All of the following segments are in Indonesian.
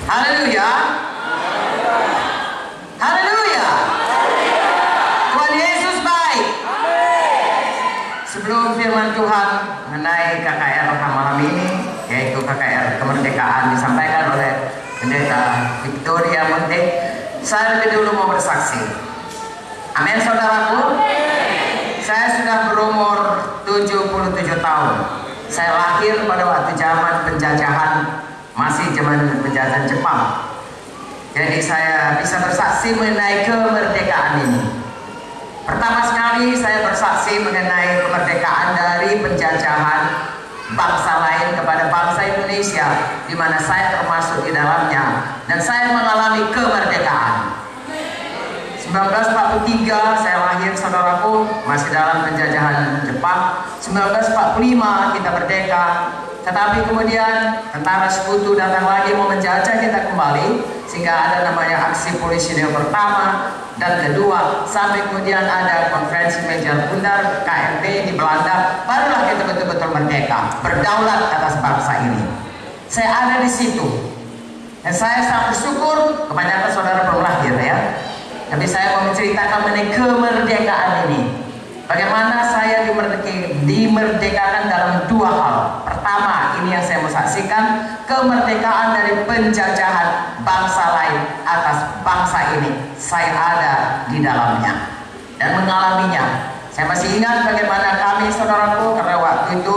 Haleluya. Haleluya. Tuhan Yesus baik. Sebelum firman Tuhan mengenai KKR malam ini, yaitu KKR kemerdekaan disampaikan oleh Pendeta Victoria Monte, saya lebih dulu mau bersaksi. Amin saudaraku. Saya sudah berumur 77 tahun. Saya lahir pada waktu zaman penjajahan, masih zaman penjajahan Jepang. Jadi saya bisa bersaksi mengenai kemerdekaan ini. Pertama sekali saya bersaksi mengenai kemerdekaan dari penjajahan bangsa lain kepada bangsa Indonesia, di mana saya termasuk di dalamnya, dan saya mengalami kemerdekaan. 1943 saya lahir saudaraku, masih dalam penjajahan Jepang. 1945 kita merdeka, tetapi kemudian tentara sekutu datang lagi mau menjajah kita kembali, sehingga ada namanya aksi polisi yang pertama dan kedua, sampai kemudian ada konferensi meja bundar KMP di Belanda. Barulah kita betul-betul merdeka, berdaulat atas bangsa ini. Saya ada di situ, dan saya sangat bersyukur. Kebanyakan saudara belum lahir ya, tapi saya mau menceritakan mengenai kemerdekaan ini. Bagaimana saya dimerdekakan dalam dua hal. Pertama, ini yang saya mau saksikan, kemerdekaan dari penjajahan bangsa lain atas bangsa ini. Saya ada di dalamnya dan mengalaminya. Saya masih ingat bagaimana kami saudaraku, karena waktu itu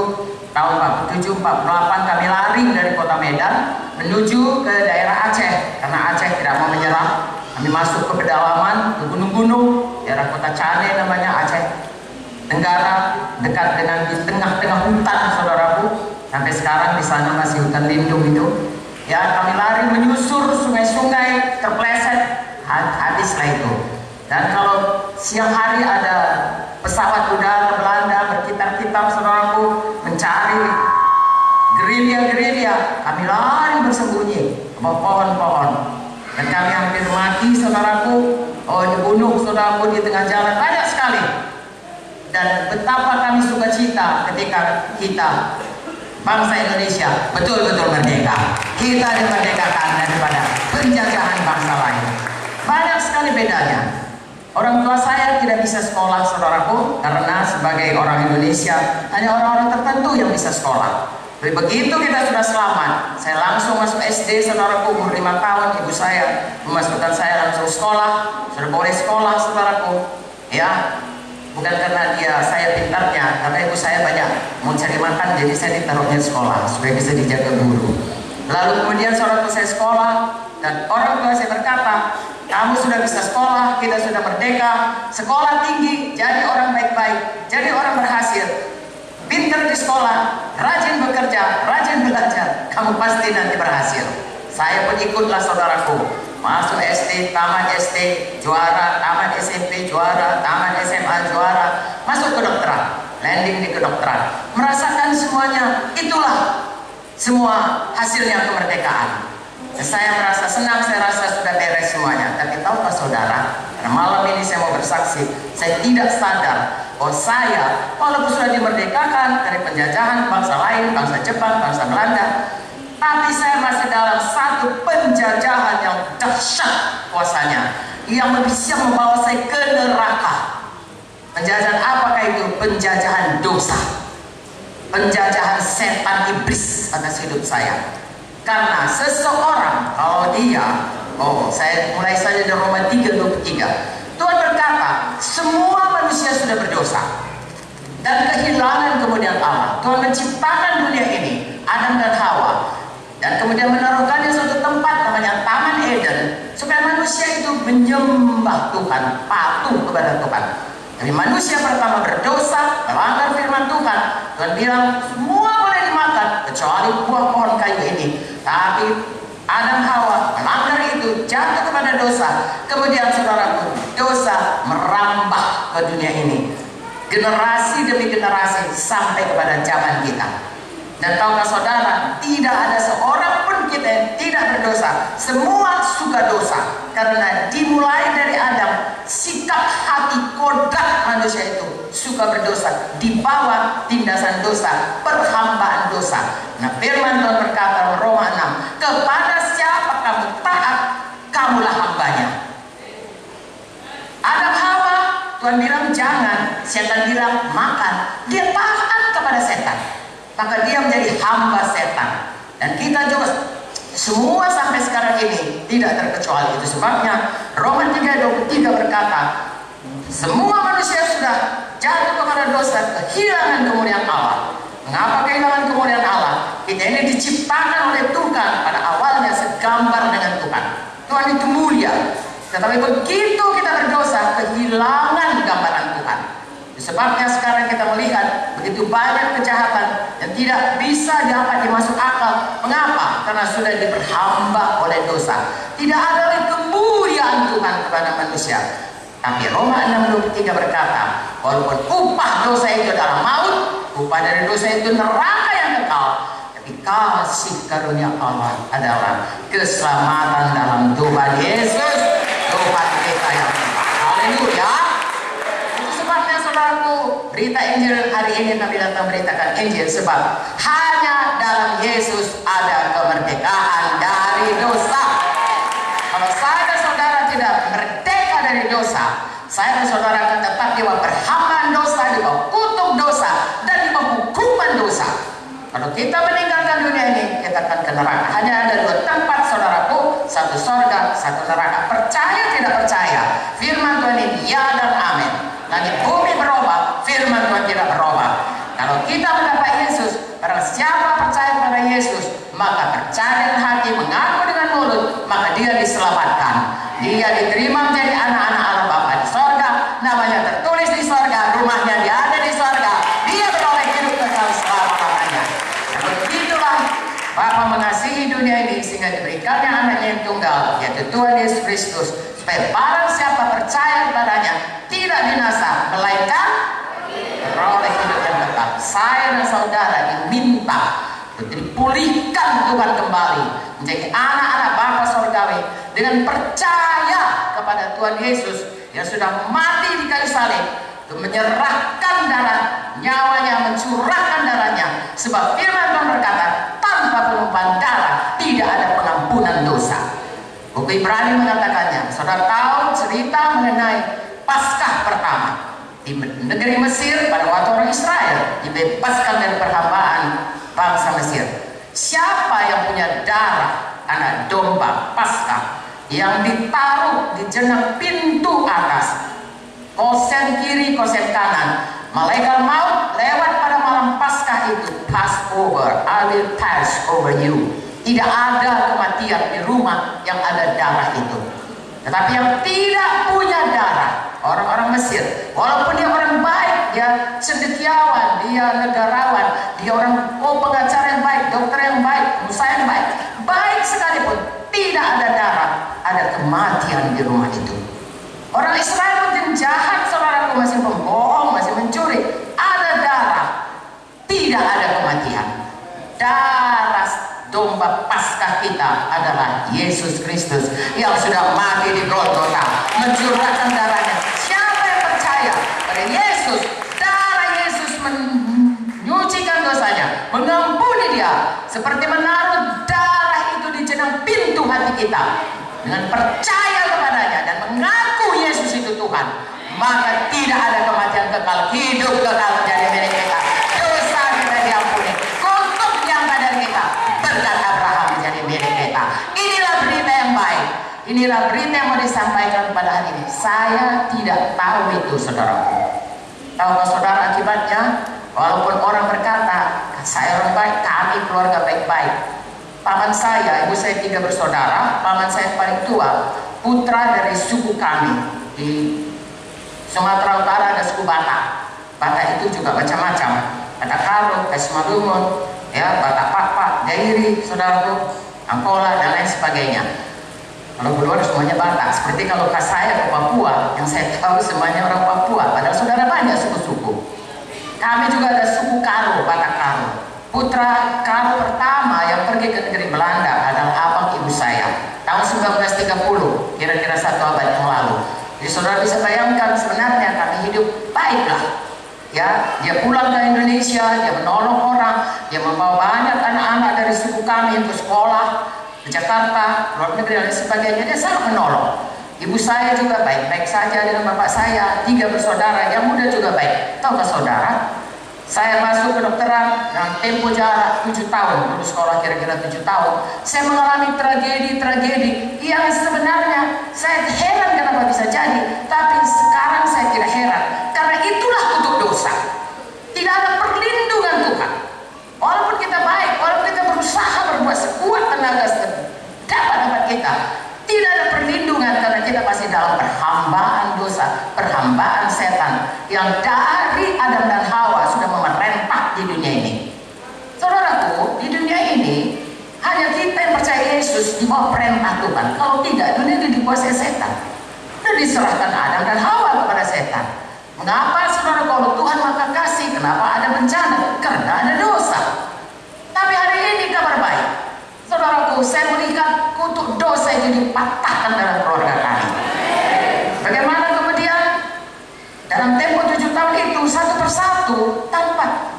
tahun 47-48 kami lari dari kota Medan menuju ke daerah Aceh, karena Aceh tidak mau menyerah. Kami masuk ke pedalaman, ke gunung-gunung, daerah kota Cane namanya, Aceh Tenggara, dekat dengan di tengah-tengah hutan saudaraku. Sampai sekarang di sana masih hutan lindung itu. Ya, kami lari menyusur sungai-sungai, terpleset, habislah itu. Dan kalau siang hari ada pesawat udara Belanda berkitar-kitar saudaraku, mencari gerilya-gerilya, kami lari bersembunyi ke bawah pohon-pohon. Dan kami hampir mati saudaraku. Oh, dibunuh saudaraku di tengah jalan, banyak sekali. Dan betapa kami sukacita ketika kita bangsa Indonesia betul-betul merdeka. Kita dimerdekakan daripada penjajahan bangsa lain. Banyak sekali bedanya. Orang tua saya tidak bisa sekolah saudaraku, karena sebagai orang Indonesia hanya orang-orang tertentu yang bisa sekolah. Tapi begitu kita sudah selamat, saya langsung masuk SD saudaraku, umur 5 tahun ibu saya memasukkan saya langsung sekolah. Sudah boleh sekolah saudaraku. Ya, bukan karena saya pintarnya, karena ibu saya banyak mau cari makan, jadi saya ditaruhnya sekolah supaya bisa dijaga guru. Lalu kemudian saudaraku saya sekolah, dan orang tua saya berkata, kamu sudah bisa sekolah, kita sudah merdeka, sekolah tinggi, jadi orang baik-baik, jadi orang berhasil, pintar di sekolah, rajin bekerja, rajin belajar, kamu pasti nanti berhasil. Saya pun ikutlah saudaraku. Masuk SD, tamat SD, juara, tamat SMP, juara, tamat SMA, juara, masuk kedokteran, landing di kedokteran, merasakan semuanya. Itulah semua hasilnya kemerdekaan. Saya merasa senang, saya rasa sudah beres semuanya. Tapi tahukah saudara, karena malam ini saya mau bersaksi, saya tidak sadar bahwa saya, walaupun sudah dimerdekakan dari penjajahan bangsa lain, bangsa Jepang, bangsa Belanda, tapi saya masih dalam satu penjajahan yang dahsyat kuasanya, yang bisa membawa saya ke neraka. Penjajahan apakah itu? Penjajahan dosa, penjajahan setan iblis atas hidup saya. Karena seseorang, kalau dia, saya mulai saja dari Roma 3:23, Tuhan berkata semua manusia sudah berdosa dan kehilangan kemuliaan Allah. Tuhan menciptakan dunia ini, Adam dan Hawa, dan kemudian menaruhkannya suatu tempat namanya Taman Eden, supaya manusia itu menyembah Tuhan, patuh kepada Tuhan. Tapi manusia pertama berdosa, melanggar firman Tuhan. Tuhan bilang semua boleh dimakan kecuali buah pohon kayu ini. Tapi Adam Hawa melanggar itu, jatuh kepada dosa. Kemudian saudaraku, dosa merambah ke dunia ini, generasi demi generasi sampai kepada zaman kita. Dan tahukah saudara, tidak ada seorang pun kita yang tidak berdosa. Semua suka dosa, karena dimulai dari Adam, sikap hati kodrat manusia itu suka berdosa, di bawah tindasan dosa, perhambaan dosa. Nah, firman Tuhan berkata Roma 6, kepada siapakah kamu taat, kamulah hambanya. Adam Hawa, Tuhan bilang jangan, setan bilang makan. Dia taat kepada setan, maka dia menjadi hamba setan. Dan kita juga semua sampai sekarang ini tidak terkecuali. Itu sebabnya Roma 3:23 berkata, semua manusia sudah jatuh kepada dosa, kehilangan kemuliaan Allah. Mengapa kehilangan kemuliaan Allah? Kita ini diciptakan oleh Tuhan pada awalnya segambar dengan Tuhan. Tuhan itu mulia, tetapi begitu kita berdosa, kehilangan gambaran Tuhan. Sebabnya sekarang kita melihat begitu banyak kejahatan yang tidak bisa dapat dimasuk akal. Mengapa? Karena sudah diperhamba oleh dosa. Tidak ada lagi kemuliaan Tuhan kepada manusia. Tapi Roma 6:23 berkata, walaupun upah dosa itu adalah maut, upah dari dosa itu neraka yang kekal, tapi kasih karunia Allah adalah keselamatan dalam Tuhan Yesus, Tuhan kita yang kekal. Haleluya. Itu sebabnya saudaraku, berita Injil hari ini Nabi datang beritakan Injil, sebab hanya dalam Yesus ada kemerdekaan dari dosa. Kalau saya dan saudara tidak merdeka dari dosa, saya dan saudara akan tetap di bawah perhambaan dosa, di bawah kutuk dosa, dan di bawah hukuman dosa. Kalau kita meninggalkan dunia ini, kita akan ke neraka. Hanya ada dua tempat saudaraku, satu sorga, satu neraka. Percaya tidak percaya, firman Tuhan ini ya dan amin. Langit bumi berubah, firman Tuhan tidak berubah. Kalau kita mendapat Yesus, barang siapa percaya kepada Yesus, maka percaya dengan hati, mengaku dengan mulut, maka dia diselamatkan. Dia diterima menjadi anak-anak Allah Bapa di sorga, namanya tertulis di sorga, rumahnya dia ada di sorga, dia beroleh hidup kekal selama-lamanya. Dan begitulah Bapa mengasihi dunia ini sehingga diberikannya anaknya yang tunggal, yaitu Tuhan Yesus Kristus, supaya barang siapa percaya kepadanya tidak binasa, melainkan beroleh hidup yang kekal. Saya dan saudara diminta untuk dipulihkan Tuhan kembali menjadi anak-anak Bapa sorgawi dengan percaya kepada Tuhan Yesus yang sudah mati di kayu salib untuk menyerahkan darah nyawanya, mencurahkan darahnya, sebab firman Tuhan berkata tanpa penumpahan darah tidak ada pengampunan dosa. Buku Ibrani mengatakannya. Saudara tahu cerita mengenai Paskah pertama di negeri Mesir pada waktu orang Israel dibebaskan dari perhambaan bangsa Mesir. Siapa yang punya darah anak domba Paskah yang ditaruh di jenang pintu atas, kosen kiri, kosen kanan, malaikat maut lewat pada malam Paskah itu, pass over, I will pass over you. Tidak ada kematian di rumah yang ada darah itu. Tetapi yang tidak punya darah, orang-orang Mesir, walaupun dia orang baik, dia cendekiawan, dia negarawan, dia orang pengacara yang baik, dokter yang baik, pengusaha yang baik, baik sekalipun, tidak ada darah, ada kematian di rumah itu. Orang Israel mungkin jahat, saudaraku, masih membohong, masih mencuri, ada darah, tidak ada kematian. Darah domba Paskah kita adalah Yesus Kristus yang sudah mati di Golgota, mencurahkan darahnya. Siapa yang percaya pada Yesus, darah Yesus menyucikan dosanya, mengampuni dia, seperti menaruh darah itu di jenang pintu hati kita. Dengan percaya kepadanya dan mengaku Yesus itu Tuhan, maka tidak ada kematian kekal, hidup kekal menjadi milik kita. Dosa kita diampuni, kutuk yang ada dari kita, berkat Abraham menjadi milik kita. Inilah berita yang baik. Inilah berita yang mau disampaikan pada hari ini. Saya tidak tahu itu, saudaraku. Tahukah saudara akibatnya? Walaupun orang berkata, saya orang baik, kami keluarga baik-baik. Paman saya, ibu saya 3 bersaudara. Paman saya paling tua, putra dari suku kami di Sumatera Utara, ada suku Batak. Batak itu juga macam-macam. Batak Karo, Kesmalumun, ya, Batak Pakpak, Dairi, saudaraku, Angkola dan lain sebagainya. Kalau keluar semuanya Batak. Seperti kalau saya ke Papua, yang saya tahu semuanya orang Papua. Padahal saudara banyak suku-suku. Kami juga ada suku Karo, Batak Karo. Putra Karo pertama yang pergi ke negeri Belanda adalah abang ibu saya. Tahun 1930, kira-kira 1 abad yang lalu. Jadi saudara bisa bayangkan sebenarnya kami hidup baiklah. Ya, dia pulang ke Indonesia, dia menolong orang, dia membawa banyak anak-anak dari suku kami untuk sekolah. ke Jakarta, luar negeri dan sebagainya. Dia sangat menolong. Ibu saya juga baik-baik saja dengan bapak saya, 3 bersaudara, yang muda juga baik. Tahukah saudara, saya masuk ke kedokteran dengan tempo jarak 7 tahun, dulu sekolah kira-kira 7 tahun. Saya mengalami tragedi-tragedi yang sebenarnya saya heran kenapa bisa jadi, tapi sekarang saya tidak heran, karena itulah kutuk dosa. Tidak ada perlindungan Tuhan. Walaupun kita baik, walaupun kita berusaha berbuat sekuat tenaga dapat kita, tidak ada perlindungan karena kita masih dalam perhambaan dosa, perhambaan setan yang dari Adam dan Hawa sudah memerintah di dunia ini. Saudaraku, di dunia ini hanya kita yang percaya Yesus di bawah perintah Tuhan. Kalau tidak, dunia ini dikuasai setan. Sudah diserahkan Adam dan Hawa kepada setan. Mengapa saudara, kalau Tuhan maka kasih? Kenapa ada bencana? Karena ada dosa. Tapi hari ini kabar baik, saudaraku, saya melihat kutuk dosa itu dipatahkan dalam keluarga kami. Bagaimana kemudian dalam tempo 7 tahun itu, satu persatu tanpa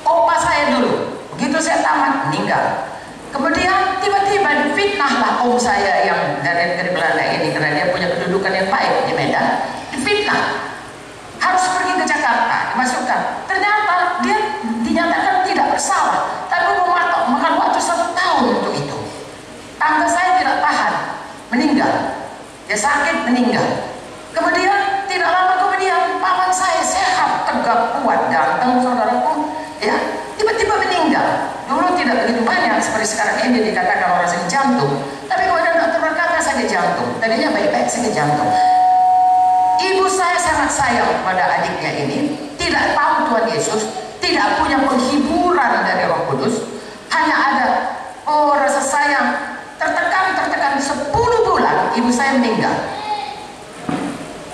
opa saya dulu, begitu saya tamat meninggal. Kemudian tiba-tiba difitnahlah om saya yang dari Belanda ini, karena dia punya kedudukan yang baik di Medan. Difitnah, harus pergi ke Jakarta, dimasukkan. Ternyata dia dinyatakan tidak bersalah, tapi makan waktu 1 tahun untuk itu. Tante saya tidak tahan, meninggal. Dia sakit, meninggal. Kemudian tidak lama kemudian paman saya sehat, tegap, kuat, ganteng, saudaraku, ya, tiba-tiba meninggal. Dulu tidak begitu banyak seperti sekarang ini dikatakan orang sakit jantung, tapi kemudian dokter berkata sakit jantung. Tadinya baik-baik sakit jantung. Ibu saya sangat sayang kepada adiknya ini, tidak tahu Tuhan Yesus, tidak punya penghiburan dari Roh Kudus, hanya ada rasa sayang, tertekan 10 bulan ibu saya meninggal.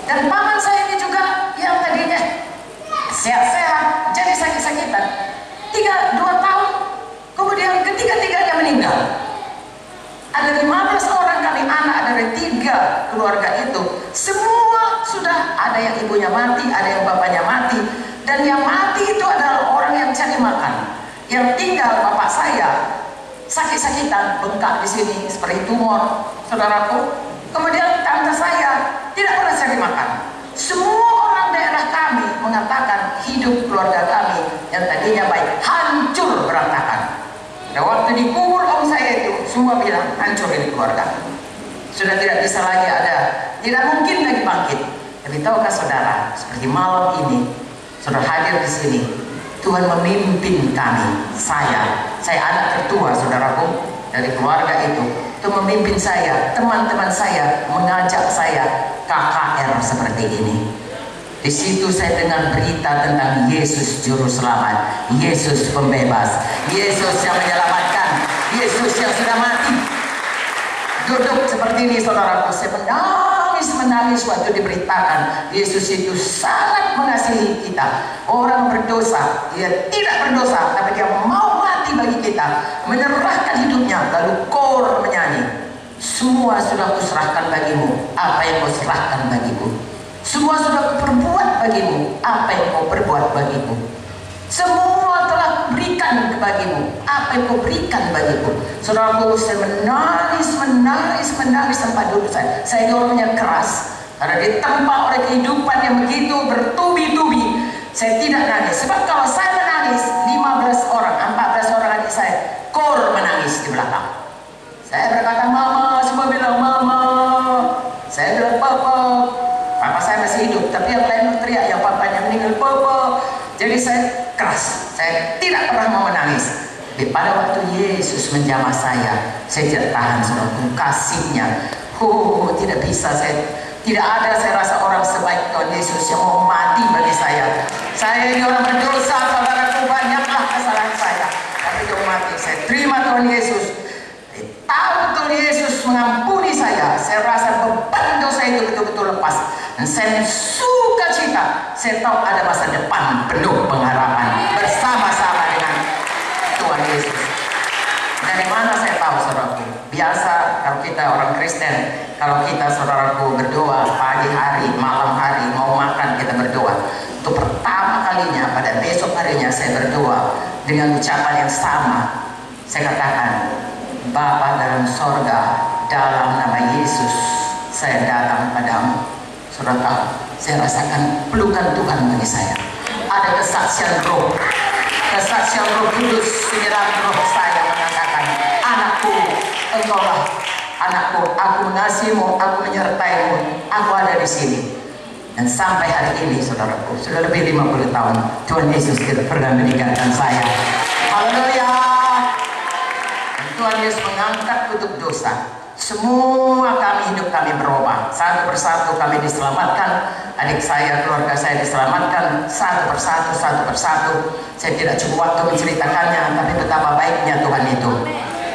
Dan paman saya ini juga yang tadinya sehat-sehat jadi sakit-sakitan, 2 tahun kemudian ketiga-tiganya meninggal. Ada 15 orang kami anak dari 3 keluarga itu, semua sudah ada yang ibunya mati, ada yang bapaknya mati, dan yang mati itu adalah orang yang cari makan. Yang tinggal bapak saya sakit-sakitan, bengkak di sini seperti tumor, saudaraku. Kemudian tante saya tidak pernah cari makan. Semua orang daerah kami mengatakan hidup keluarga kami yang tadinya baik hancur berantakan. Dan waktu dikubur om saya itu, semua bilang hancur ini keluarga. Sudah tidak bisa lagi ada, tidak mungkin lagi bangkit. Tapi tahukah saudara, seperti malam ini, saudara hadir di sini, Tuhan memimpin kami, saya anak tertua, saudaraku, dari keluarga itu. Tuhan memimpin saya, teman-teman saya mengajak saya KKR seperti ini. Di situ saya dengar berita tentang Yesus Juru Selamat, Yesus Pembebas, Yesus yang menyelamatkan, Yesus yang sudah mati. Duduk seperti ini, saudaraku, saya menangis waktu diberitakan Yesus itu sangat mengasihi kita. Orang berdosa, dia tidak berdosa, tapi dia mau mati bagi kita, menyerahkan hidupnya. Lalu kor menyanyi, semua sudah kuserahkan bagimu, apa yang kau serahkan bagiku. Semua sudah kuperbuat bagimu, apa yang kau perbuat bagiku. Semua telah kuberikan bagimu, apa yang kau berikan bagiku. Saudaraku, saya menangis tanpa duduk saya. Saya orangnya keras, karena ditempa oleh kehidupan yang begitu bertubi-tubi. Saya tidak nangis, sebab kalau saya menangis, 14 orang adik saya, kor menangis di belakang. Saya berkata mama, semua bilang mama. Saya bilang papa. Papa saya masih hidup, tapi yang lain berteriak, yang papanya meninggal, papa. Jadi saya keras, saya tidak pernah mau menangis. Tapi pada waktu Yesus menjamah saya tidak tahan, saudaraku, kasihnya. Tidak bisa, tidak ada saya rasa orang sebaik Tuhan Yesus yang mau mati bagi saya. Saya ini orang berdosa, saudaraku, banyaklah kesalahan saya. Tapi dia mati, saya terima Tuhan Yesus. Tahu betul Yesus mengampuni saya. Saya rasa beban dosa itu betul-betul lepas. Dan saya suka cita, saya tahu ada masa depan penuh pengharapan bersama-sama dengan Tuhan Yesus. Dari mana saya tahu, saudaraku? Biasa kalau kita orang Kristen, kalau kita, saudaraku, berdoa pagi hari, malam hari, mau makan kita berdoa. Untuk pertama kalinya pada besok harinya saya berdoa dengan ucapan yang sama. Saya katakan, Bapa dalam sorga, dalam nama Yesus saya datang padamu. Saudara tahu, saya rasakan pelukan Tuhan bagi saya. Ada kesaksian roh kudus menyerang roh saya, mengatakan, anakku, engkaulah anakku, aku mengasihimu, aku menyertaimu, aku ada di sini. Dan sampai hari ini, saudaraku, sudah lebih 50 tahun Tuhan Yesus tidak pernah meninggalkan saya. Haleluya. Tuhan Yesus mengangkat kutuk dosa. Semua hidup kami berubah. Satu persatu kami diselamatkan. Adik saya, keluarga saya diselamatkan satu persatu. Saya tidak cukup waktu menceritakannya, tapi betapa baiknya Tuhan itu.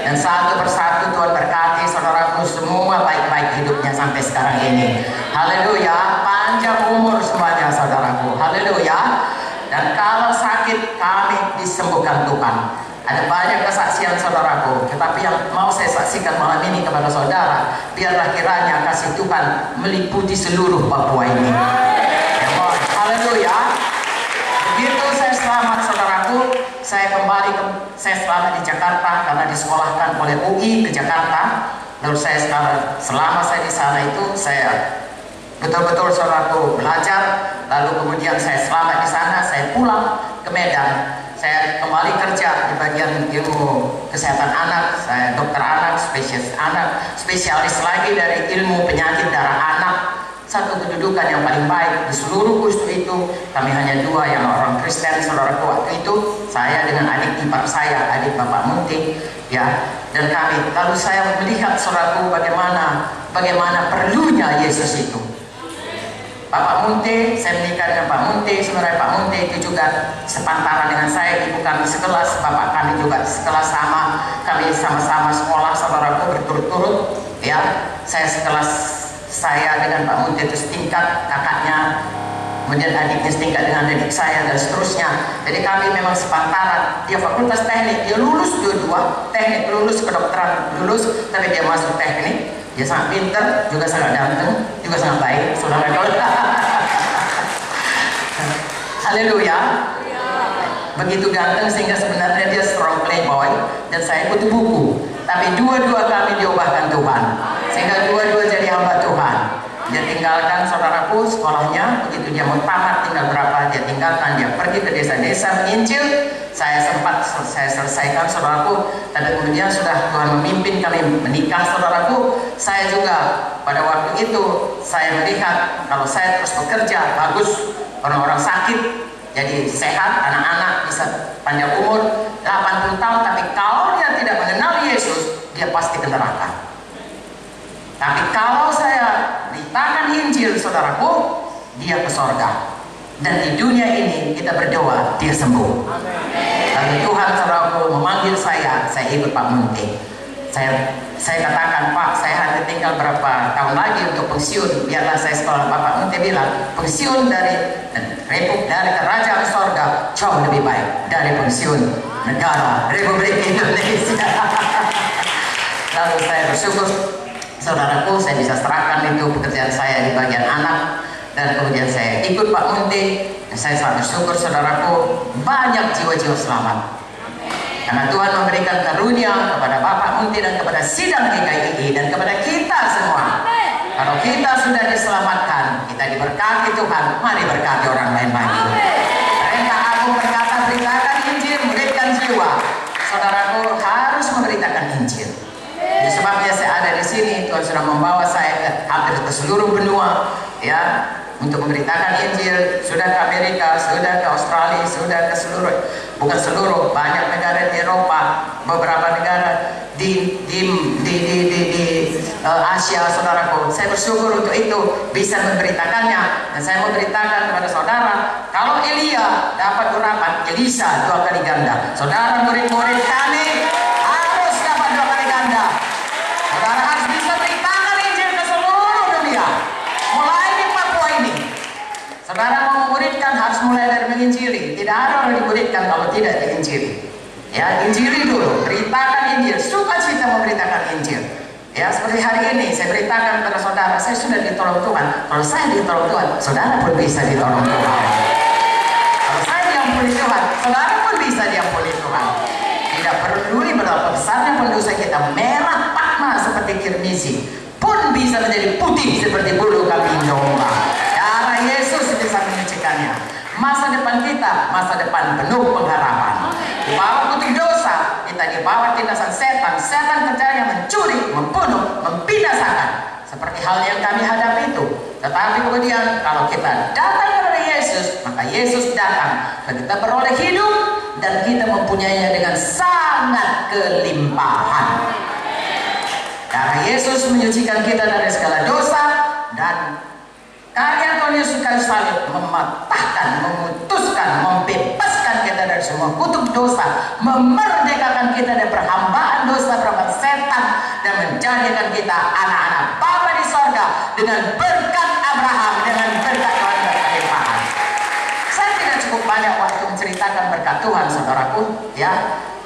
Dan satu persatu Tuhan berkati saudaraku semua baik-baik hidupnya sampai sekarang ini. Haleluya. Panjang umur semuanya saudaraku. Haleluya. Dan kalau sakit kami disembuhkan Tuhan. Ada banyak kesaksian saudaraku, tetapi yang mau saya saksikan malam ini kepada saudara, biarlah kiranya kasih Tuhan meliputi seluruh Papua ini. Haleluya. Begitu saya selamat saudaraku, saya selamat di Jakarta karena disekolahkan oleh UI ke Jakarta. Lalu selama saya di sana itu saya betul-betul saudaraku belajar. Lalu kemudian saya selamat di sana, saya pulang ke Medan. Saya kembali kerja di bagian ilmu kesehatan anak. Saya dokter anak, spesialis lagi dari ilmu penyakit darah anak. Satu kedudukan yang paling baik di seluruh kursus itu. Kami hanya dua yang orang Kristen saudaraku waktu itu. Saya dengan adik ipar saya, adik Bapak Munti, ya. Dan kami, lalu saya melihat saudaraku bagaimana perlunya Yesus itu. Bapak Munti, saya menikah dengan Pak Munti. Sebenarnya Pak Munti itu juga sepantaran dengan saya, ibu kami sekelas, bapak kami juga sekelas sama. Kami sama-sama sekolah saudaraku berturut-turut, ya. Saya dengan Pak Munti itu setingkat, kakaknya, kemudian adiknya setingkat dengan adik saya dan seterusnya. Jadi kami memang sepantaran. Dia fakultas teknik, dia lulus dua-dua, teknik lulus, kedokteran lulus, tapi dia masuk teknik. Dia sangat pintar, juga sangat ganteng, juga sangat baik, saudara. Haleluya. Begitu ganteng sehingga sebenarnya dia strong playboy dan saya butuh buku. Tapi dua-dua kami diubahkan Tuhan, sehingga dua-dua jadi hamba Tuhan. Dia tinggalkan saudaraku sekolahnya, begitu dia mau tamat tinggal berapa dia tinggalkan, dia pergi ke desa-desa menginjil. Saya selesaikan saudaraku, dan kemudian sudah Tuhan memimpin kami menikah saudaraku. Saya juga pada waktu itu saya melihat kalau saya terus bekerja bagus, orang-orang sakit jadi sehat, anak-anak bisa panjang umur 80 tahun, tapi kalau dia tidak mengenal Yesus, dia pasti ke neraka. Tapi kalau saya beritakan Injil saudaraku, dia ke sorga. Dan di dunia ini kita berdoa dia sembuh. Lalu Tuhan saudaraku memanggil saya ikut Pak Munti. Saya katakan, Pak, saya hanya tinggal berapa tahun lagi untuk pensiun. Biarlah saya sekolah. Bapak Munti bilang, pensiun dari kerajaan sorga jauh lebih baik dari pensiun negara Republik Indonesia. Lalu saya bersyukur saudaraku, saya bisa serahkan itu pekerjaan saya di bagian anak. Dan kemudian saya ikut Pak Munti. Saya sangat bersyukur saudaraku, banyak jiwa-jiwa selamat. Karena Tuhan memberikan karunia kepada Bapak Munti dan kepada sidang GKI dan kepada kita semua. Kalau kita sudah diselamatkan, kita diberkati Tuhan, mari berkati orang lain lagi. Perintah Agung berkata, beritakan Injil, muridkan jiwa. Saudaraku harus memberitakan Injil. Jadi sebabnya saya ada di sini. Tuhan sudah membawa saya ke hampir ke seluruh benua, ya, untuk memberitakan Injil. Sudah ke Amerika, sudah ke Australia, sudah ke banyak negara di Eropa, beberapa negara di Asia, saudaraku. Saya bersyukur untuk itu bisa memberitakannya. Dan saya memberitakan kepada saudara, kalau Elia dapat urapan, Elisa 2 kali ganda. Saudara, murid-murid kami harus dapat 2 kali ganda. Saudara harus bisa beritakan Injil ke seluruh dunia, mulai di Papua ini. Saudara mau memuridkan harus mulai dari menginjili. Tidak ada orang dimuridkan kalau tidak diinjili. Ya, injili dulu, beritakan Injil, sukacita memberitakan Injil. Ya, seperti hari ini saya beritakan kepada saudara, saya sudah ditolong Tuhan. Kalau saya ditolong Tuhan, saudara pun bisa ditolong Tuhan. Kalau saya diampuni Tuhan, saudara pun bisa diampuni Tuhan. Tidak peduli berapa besarnya pendosa kita, semisik pun bisa menjadi putih seperti bulu kambing domba. Darah Yesus bisa menyucikannya. Masa depan kita, masa depan penuh pengharapan. Di bawah kutuk dosa, kita di bawah tindasan setan. Setan kerjanya mencuri, membunuh, membinasakan. Seperti hal yang kami hadapi itu. Tetapi kemudian kalau kita datang kepada Yesus, maka Yesus datang. Kita beroleh hidup dan kita mempunyainya dengan sangat kelimpahan. Darah Yesus menyucikan kita dari segala dosa, dan karya Tuhan Yesus kayu salib mematahkan, memutuskan, membebaskan kita dari semua kutuk dosa, memerdekakan kita dari perhambaan dosa, perhambaan setan, dan menjadikan kita anak-anak Bapa di sorga dengan berkat Abraham, dengan berkat Tuhan berkelimpahan. Saya tidak cukup banyak waktu menceritakan berkat Tuhan, saudaraku, ya.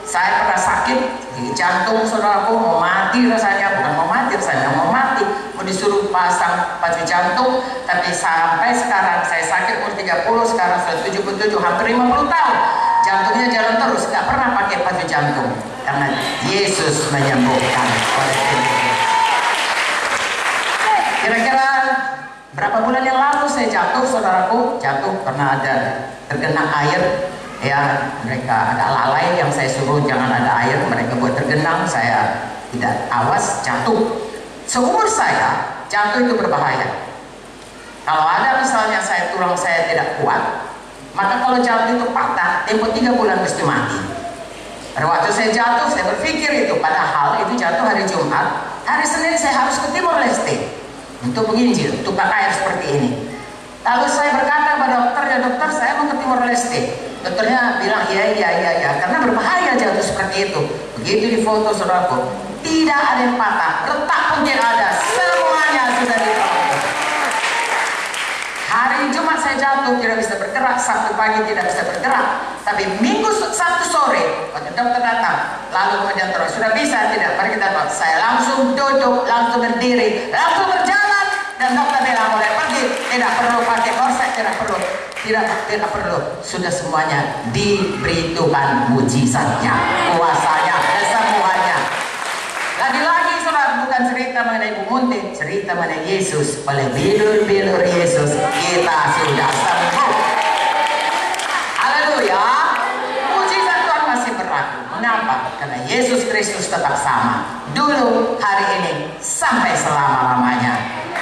Saya pernah sakit di jantung, saudaraku, mau mati rasanya, bukan mau mati rasanya, mau mati, mau disuruh pasang pacu jantung, tapi sampai sekarang saya sakit umur 30, sekarang sudah 77, hampir 50 tahun, jantungnya jalan terus, nggak pernah pakai pacu jantung, karena Yesus menyembuhkan. Kira-kira berapa bulan yang lalu saya jatuh, saudaraku, jatuh karena ada tergenang air. Ya, mereka ada lalai yang saya suruh jangan ada air, mereka buat tergenang, saya tidak awas, jatuh. Seumur saya, jatuh itu berbahaya. Kalau ada misalnya tulang saya tidak kuat, maka kalau jatuh itu patah, tempo 3 bulan mesti mati. Pada waktu saya jatuh, saya berpikir itu, padahal itu jatuh hari Jumat, hari Senin saya harus ke Timor Leste untuk menginjil, untuk air seperti ini. Lalu saya berkata pada dokter, ya dokter, saya mau ke Timor Leste. Dokternya bilang, iya, karena berbahaya jatuh seperti itu. Begitu di foto, saudaraku, tidak ada yang patah, retak pun tidak ada, semuanya sudah ditolong. Hari Jumat saya jatuh, tidak bisa bergerak, Sabtu pagi tidak bisa bergerak, tapi Minggu, Sabtu sore, waktu dokter datang, lalu kemudian terus, sudah bisa tidak? Mari kita lihat. Saya langsung duduk, langsung berdiri, langsung berjalan, dan dokter bilang boleh pergi, tidak perlu pakai korset, tidak perlu, sudah semuanya diberi Tuhan mujizatnya, kuasanya, kesembuhannya. Lagi-lagi saudara, bukan cerita mengenai Bu Munti, cerita mengenai Yesus. Oleh bilur-bilur Yesus kita sudah sembuh. Haleluya. Mujizat Tuhan masih berlaku. Mengapa? Karena Yesus Kristus tetap sama, dulu, hari ini, sampai selama-lamanya.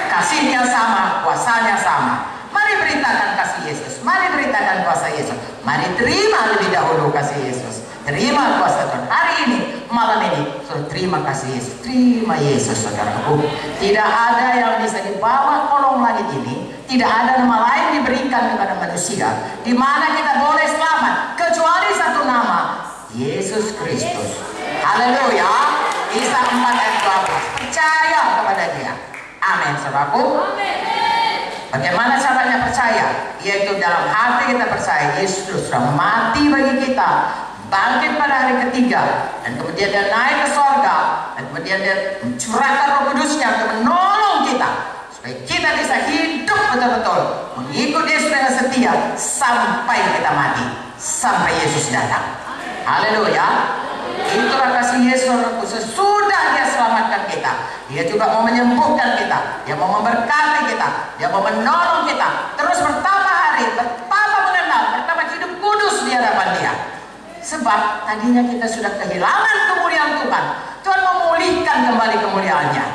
Kasihnya sama, kuasanya sama. Mari beritakan kasih Yesus, mari beritakan kuasa Yesus, mari terima lebih dahulu kasih Yesus, terima kuasa Tuhan. Hari ini, malam ini, saudara, terima kasih Yesus, terima Yesus, saudaraku. Tidak ada yang bisa dibawa kolong langit ini, tidak ada nama lain diberikan kepada manusia di mana kita boleh selamat kecuali satu nama, Yesus Kristus. Haleluya. Kisah 4 ayat 12. Percaya kepada Dia. Amin, saudaraku. Bagaimana caranya percaya? Yaitu dalam hati kita percaya Yesus sudah mati bagi kita, bangkit pada hari ketiga, dan kemudian Dia naik ke sorga, dan kemudian Dia mencurahkan Roh Kudusnya untuk menolong kita supaya kita bisa hidup betul-betul mengikut Yesus dengan setia sampai kita mati, sampai Yesus datang. Haleluya. Itulah kasih Yesus. Sesudah Dia selamatkan kita, Dia juga mau menyembuhkan kita, Dia mau memberkati kita, Dia mau menolong kita terus bertambah hari, bertambah mengenal, bertambah hidup kudus di hadapan Dia. Sebab tadinya kita sudah kehilangan kemuliaan Tuhan, Tuhan memulihkan kembali kemuliaannya.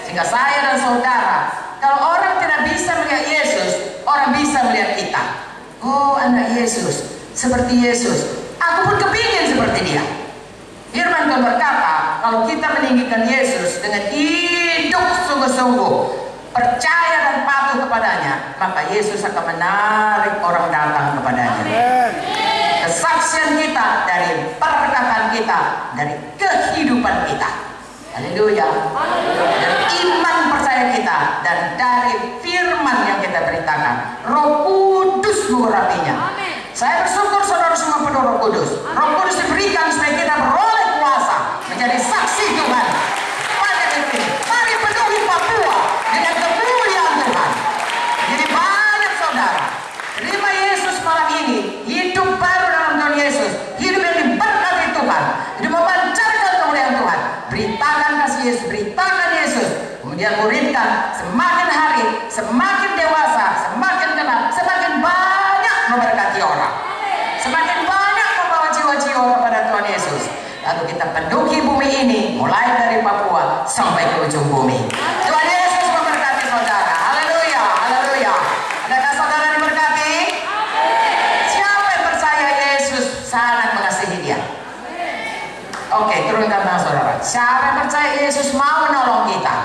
Sehingga saya dan saudara, kalau orang tidak bisa melihat Yesus, orang bisa melihat kita. Oh, anak Yesus, seperti Yesus, aku pun kepingin seperti Dia. Firman Tuhan berkata, kalau kita meninggikan Yesus dengan hidup sungguh-sungguh, percaya dan patuh kepadanya, maka Yesus akan menarik orang datang kepadanya. Kesaksian kita dari perkataan kita, dari kehidupan kita. Haleluya. Dari iman percaya kita, dan dari firman yang kita beritakan, Roh Kudus mengurapinya. Saya bersyukur saudara semua penuh Roh Kudus. Roh Kudus diberikan supaya kita beroleh kuasa menjadi saksi Tuhan pada negeri ini. Mari penuhi Papua dengan kemuliaan Tuhan. Jadi banyak saudara, terima Yesus malam ini, hidup baru dalam Tuhan Yesus, hidup yang diberkati Tuhan, hidup memancarkan kemuliaan Tuhan. Beritakan kasih Yesus, beritakan Yesus, izinkan semakin hari, semakin dewasa, semakin kenal, semakin banyak memberkati orang, semakin banyak membawa jiwa-jiwa kepada Tuhan Yesus. Lalu kita penduduki bumi ini, mulai dari Papua sampai ke ujung bumi. Tuhan Yesus memberkati saudara. Haleluya, haleluya. Adakah saudara diberkati? Siapa yang percaya Yesus sangat mengasihi dia? Oke, turunkan tangan saudara. Siapa yang percaya Yesus mau menolong kita?